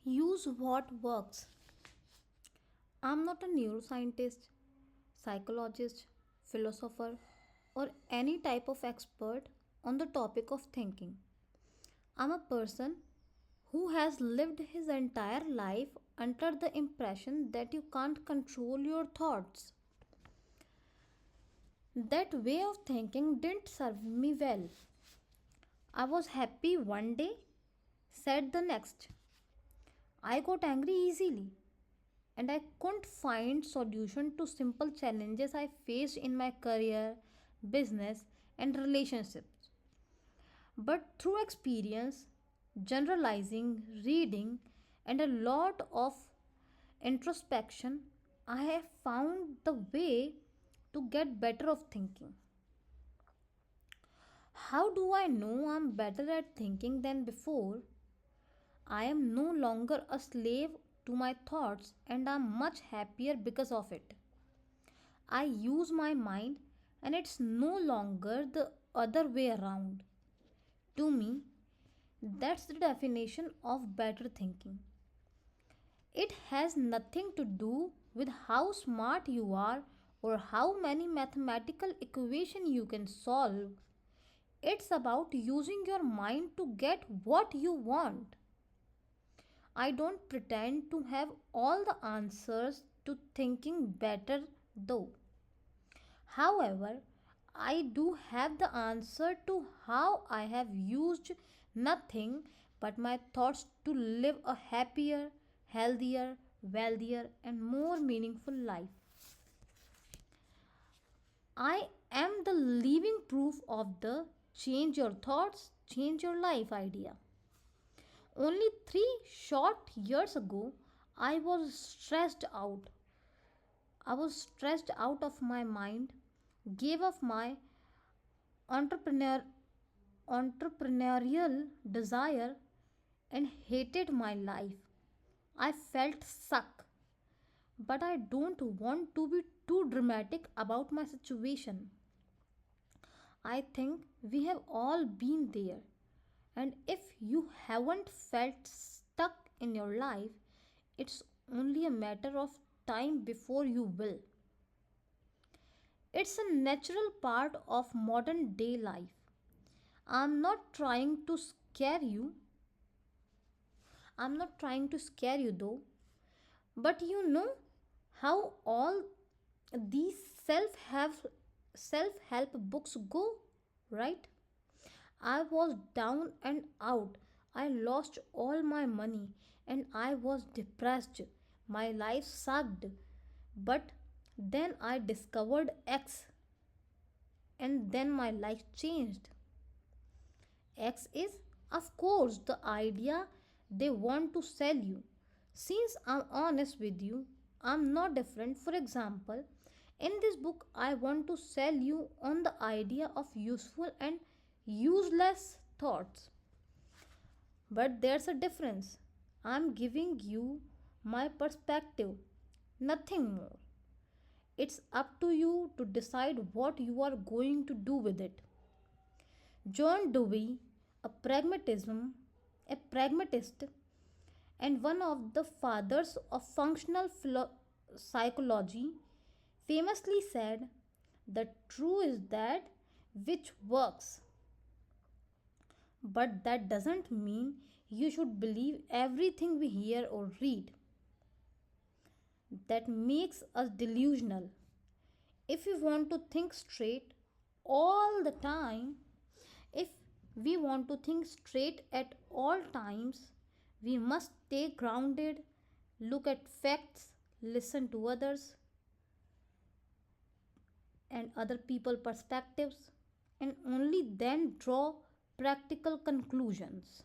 Use what works. I'm not a neuroscientist, psychologist, philosopher, or any type of expert on the topic of thinking. I'm a person who has lived his entire life under the impression that you can't control your thoughts. That way of thinking didn't serve me well. I was happy one day, sad the next. I got angry easily, and I couldn't find solution to simple challenges I faced in my career, business, and relationships. But through experience, generalizing, reading, and a lot of introspection, I have found the way to get better of thinking. How do I know I'm better at thinking than before? I am no longer a slave to my thoughts and I'm much happier because of it. I use my mind and it's no longer the other way around. To me, that's the definition of better thinking. It has nothing to do with how smart you are or how many mathematical equations you can solve. It's about using your mind to get what you want. I don't pretend to have all the answers to thinking better though. However, I do have the answer to how I have used nothing but my thoughts to live a happier, healthier, wealthier, and more meaningful life. I am the living proof of the change your thoughts, change your life idea. Only 3 short years ago, I was stressed out. I was stressed out of my mind, gave up my entrepreneur, entrepreneurial desire, and hated my life. I felt stuck, but I don't want to be too dramatic about my situation. I think we have all been there. And if you haven't felt stuck in your life, it's only a matter of time before you will. It's a natural part of modern day life. I'm not trying to scare you. I'm not trying to scare you though. But you know how all these self help books go, right? I was down and out. I lost all my money and I was depressed. My life sucked. But then I discovered X and then my life changed. X is, of course, the idea they want to sell you. Since I'm honest with you, I'm not different. For example, in this book, I want to sell you on the idea of useful and useless thoughts. But there's a difference. I'm giving you my perspective, nothing more. It's up to you to decide what you are going to do with it. John Dewey, a pragmatism, a pragmatist, and one of the fathers of psychology, famously said, "The true is that which works." But that doesn't mean you should believe everything we hear or read. That makes us delusional. If we want to think straight all the time, if we want to think straight at all times, we must stay grounded, look at facts, listen to others and other people perspectives, and only then draw practical conclusions.